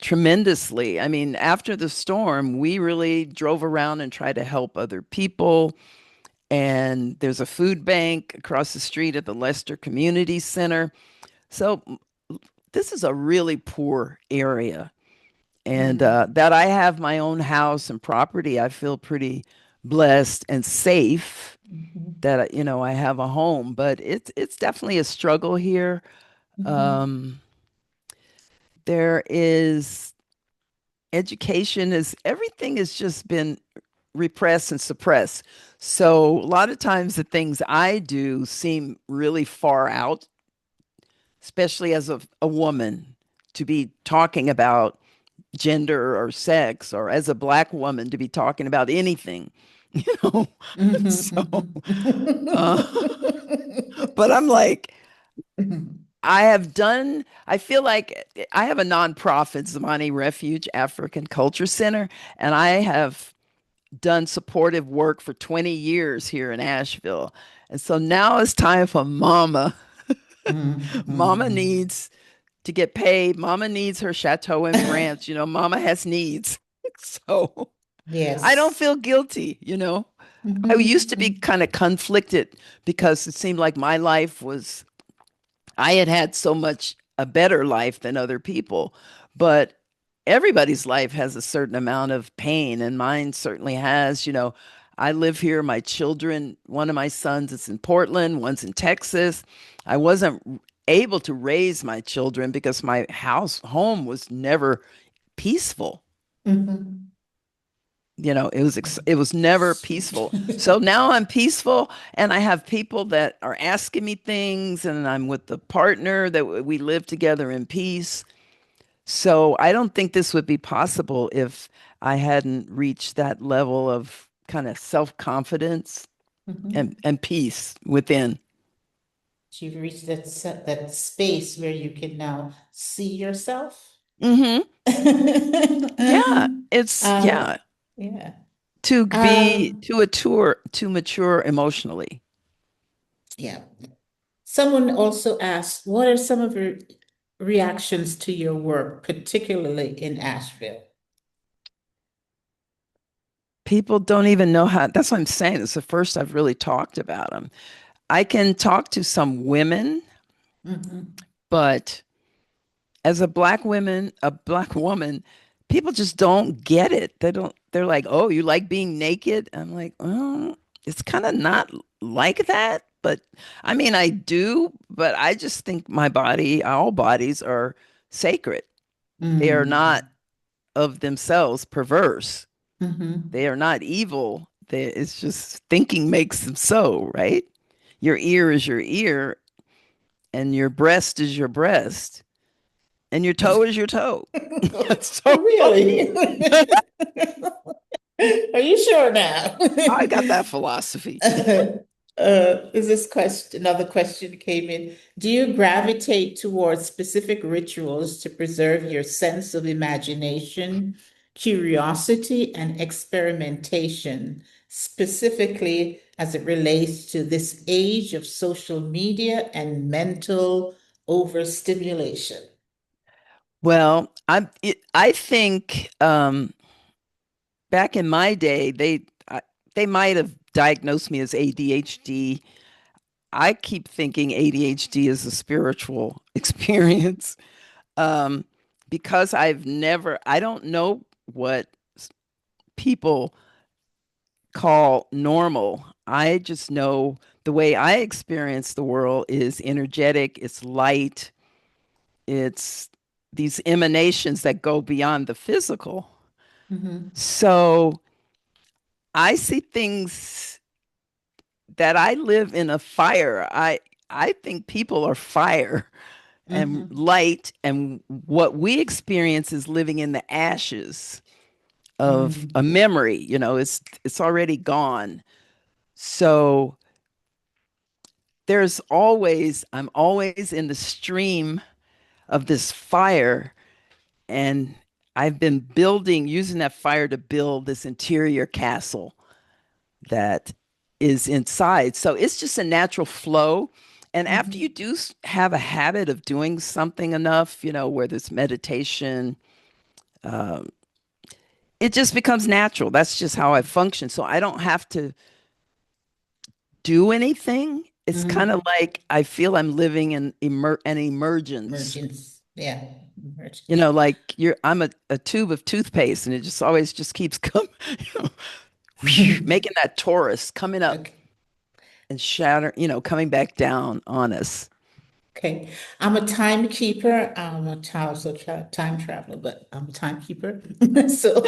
tremendously. I mean, after the storm, we really drove around and tried to help other people. And there's a food bank across the street at the Lester Community Center. So this is a really poor area. And Mm-hmm. that I have my own house and property, I feel pretty blessed and safe that I have a home. But it's definitely a struggle here. Mm-hmm. Um, there is education is everything has just been repressed and suppressed. So a lot of times the things I do seem really far out, especially as a woman, to be talking about gender or sex, or as a Black woman to be talking about anything, you know. So, uh, but I'm like, I feel like I have a nonprofit, Zamani Refuge African Culture Center, and I have done supportive work for 20 years here in Asheville. And so now it's time for Mama. Mama needs to get paid. Mama needs her chateau in France. You know, Mama has needs. So I don't Yes. feel guilty, you know. I used to be kind of conflicted because it seemed like my life was, I had had so much a better life than other people, but everybody's life has a certain amount of pain, and mine certainly has. You know, I live here. My children, one of my sons is in Portland, one's in Texas. I wasn't able to raise my children because my home was never peaceful. Mhm. You know, it was never peaceful. So now I'm peaceful, and I have people that are asking me things, and I'm with the partner that we live together in peace. So I don't think this would be possible if I hadn't reached that level of kind of self-confidence Mhm. and peace within. You've reached that space where you can now see yourself. Hmm. Yeah, Um, it's uh, yeah, yeah. to mature emotionally. Yeah. Someone also asked, what are some of your reactions to your work, particularly in Asheville? People don't even know how. That's what I'm saying. It's the first I've really talked about them. I can talk to some women, Mhm. but as a black woman, people just don't get it. They're like, "Oh, you like being naked?" I'm like, "Oh, it's kind of not like that." But I mean, I do, but I just think my body, all bodies are sacred. They are not Mm. of themselves perverse. Mhm. They are not evil. It's just thinking makes them so, right? Your ear is your ear, and your breast is your breast, and your toe is your toe. So Really? Are you sure now? I got that philosophy. Is this question, another question came in. Do you gravitate towards specific rituals to preserve your sense of imagination, curiosity, and experimentation, specifically as it relates to this age of social media and mental overstimulation? Well, I think back in my day, they might have diagnosed me as ADHD. I keep thinking ADHD is a spiritual experience um, because I don't know what people call normal. I just know the way I experience the world is energetic, it's light, it's these emanations that go beyond the physical. Mhm. So I see things that I live in a fire. I think people are fire and Mhm. light, and what we experience is living in the ashes of a Mm. memory. You know, it's already gone. So I'm always in the stream of this fire, and I've been using that fire to build this interior castle that is inside. So it's just a natural flow. And after you Mhm. do have a habit of doing something enough, you know, whether it's meditation, um, it just becomes natural. That's just how I function. So I don't have to do anything. It's kind of Mhm. like I feel I'm living in an emergence. Emergence. Yeah. You Emergence. know, like I'm a tube of toothpaste, and it just always just keeps coming, you know, making that torus coming up Okay. and coming back down on us. Okay. I'm a timekeeper. I'm a time traveler, but I'm a timekeeper. So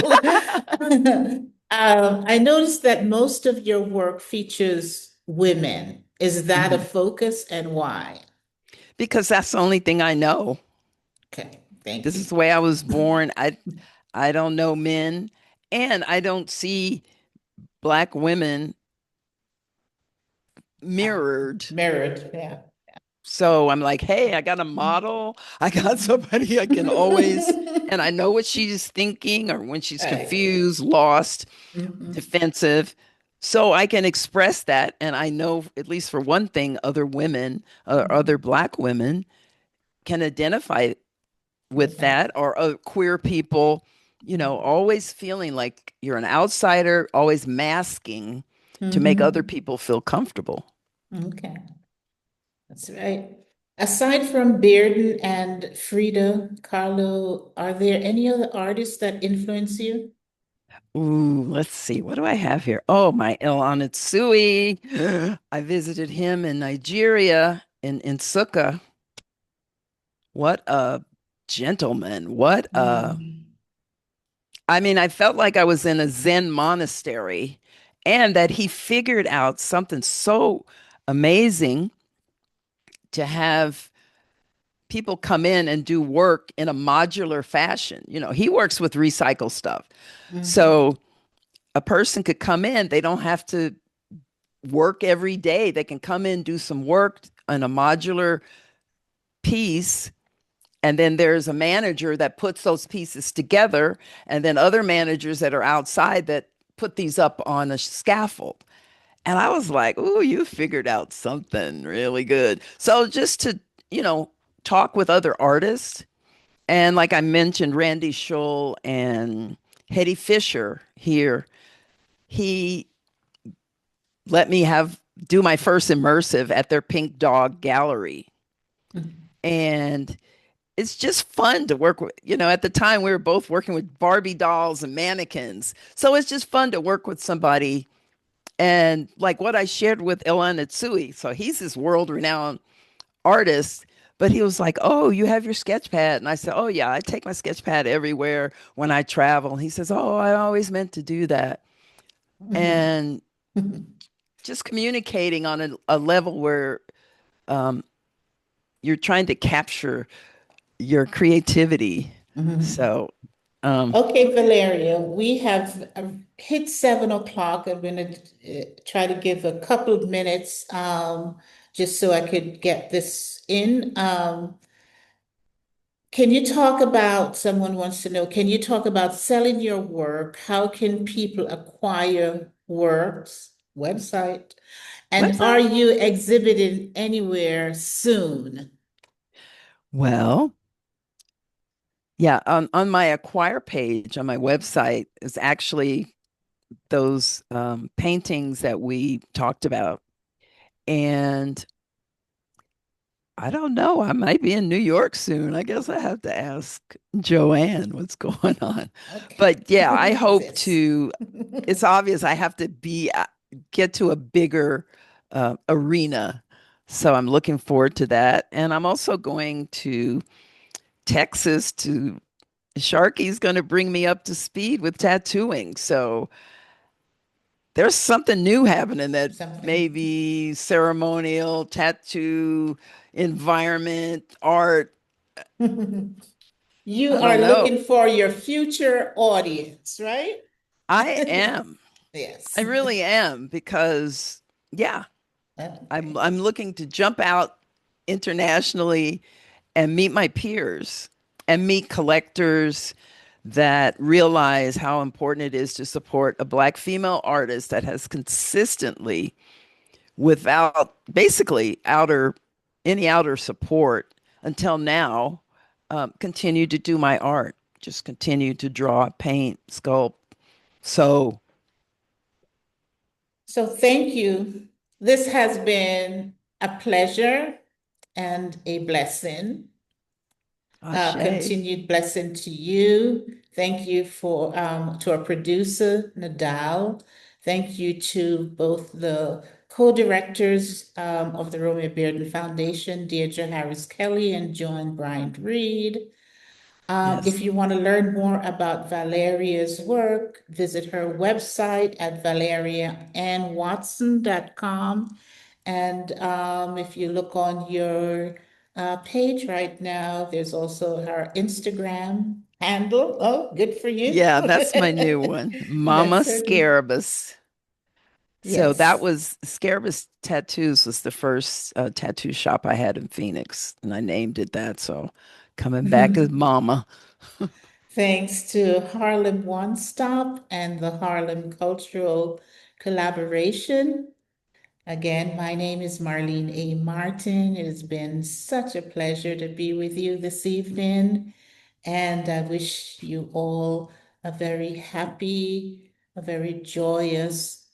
I noticed that most of your work features women. Is that a Mhm. focus and why? Because that's the only thing I know. Okay. Thank This is you. the way I was born. I don't know men, and I don't see Black women mirrored. Mirrored, yeah. So I'm like, hey, I got a model. I got somebody I can always, and I know what she's thinking or when she's Right. confused, lost, Mhm. defensive. So I can express that. And I know, at least for one thing, other women, other Black women can identify With with that. that, or queer people, always feeling like you're an outsider, always masking to make other Mhm. people feel comfortable. Okay, that's right. Aside from Bearden and Frida Kahlo, are there any other artists that influence you? Ooh, let's see. What do I have here? Oh, my Anatsui. I visited him in Nigeria in Nsukka. What a gentleman. Mm. I mean, I felt like I was in a Zen monastery and that he figured out something so amazing to have people come in and do work in a modular fashion. He works with recycle stuff. Mhm. So a person could come in, they don't have to work every day. They can come in, do some work on a modular piece. And then there's a manager that puts those pieces together, and then other managers that are outside that put these up on a scaffold. And I was like, "Ooh, you figured out something really good." So just to, you know, talk with other artists, and like I mentioned, Randy Scholl and Hetty Fisher here, he let me do my first immersive at their Pink Dog Gallery. Mhm. And it's just fun to work with. At the time we were both working with Barbie dolls and mannequins. So it's just fun to work with somebody. And like what I shared with Anatsui, so he's this world renowned artist, but he was like, "Oh, you have your sketch pad?" And I said, "Oh, yeah, I take my sketch pad everywhere when I travel." He says, "Oh, I always meant to do that." Mhm. And just communicating on a level where um, you're trying to capture your creativity. Mhm. So, um, Okay, Valeria, we have hit 7 o'clock. I'm going to try to give a couple of minutes just so I could get this in. Can you talk about, someone wants to know, can you talk about selling your work? How can people acquire works, website? And are website? you exhibiting anywhere soon? Well, yeah, on my acquire page on my website is actually those paintings that we talked about. And I don't know, I might be in New York soon. I guess I have to ask Joanne what's going on. Okay. But yeah, I hope This. to, it's obvious I have to get to a bigger arena. So I'm looking forward to that. And I'm also going to Texas to Sharky's going to bring me up to speed with tattooing. So there's something new happening that Something. maybe ceremonial, tattoo, environment, art. You I are don't know. looking for your future audience, right? I am. I Yes. really am because yeah, I'm Okay. I'm looking to jump out internationally and meet my peers and meet collectors that realize how important it is to support a Black female artist that has consistently, without basically any outer support until now, continued to do my art, just continue to draw, paint, sculpt. So, So thank you. This has been a pleasure and a blessing. Ashe. Continued blessing to you. Thank you to our producer, Nadal. Thank you to both the co-directors of the Romare Bearden Foundation, Deirdre Harris Kelly and John Bryant Reed. Yes. If you want to learn more about Valeria's work, visit her website at valeriaannwatson.com. And if you look on your page right now, there's also her Instagram handle. Oh, good for you. Yeah, that's my new one. Mama That's certainly, Scarabus. So that yes. was Scarabus Tattoos was the first tattoo shop I had in Phoenix, and I named it that. So coming back as Mama. Thanks to Harlem One Stop and the Harlem Cultural Collaboration. Again, my name is Marline A. Martin. It has been such a pleasure to be with you this evening, and I wish you all a very happy, a very joyous,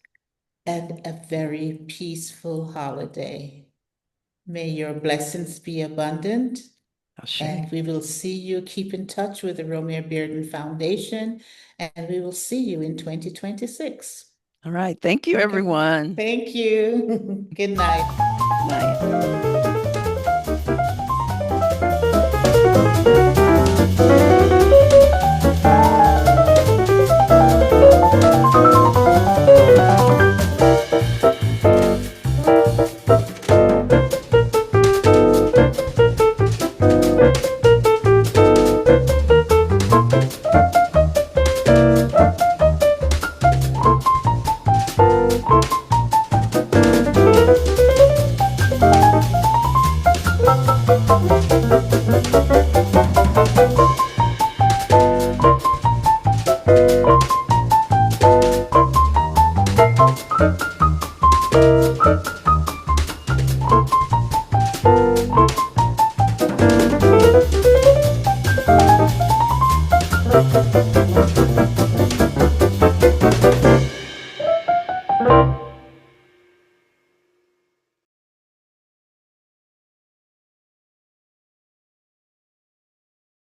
and a very peaceful holiday. May your blessings be abundant. Ashe. And we will see you. Keep in touch with the Romare Bearden Foundation, and we will see you in 2026. All right. Thank you, Okay. everyone. Thank you. Good night. Night.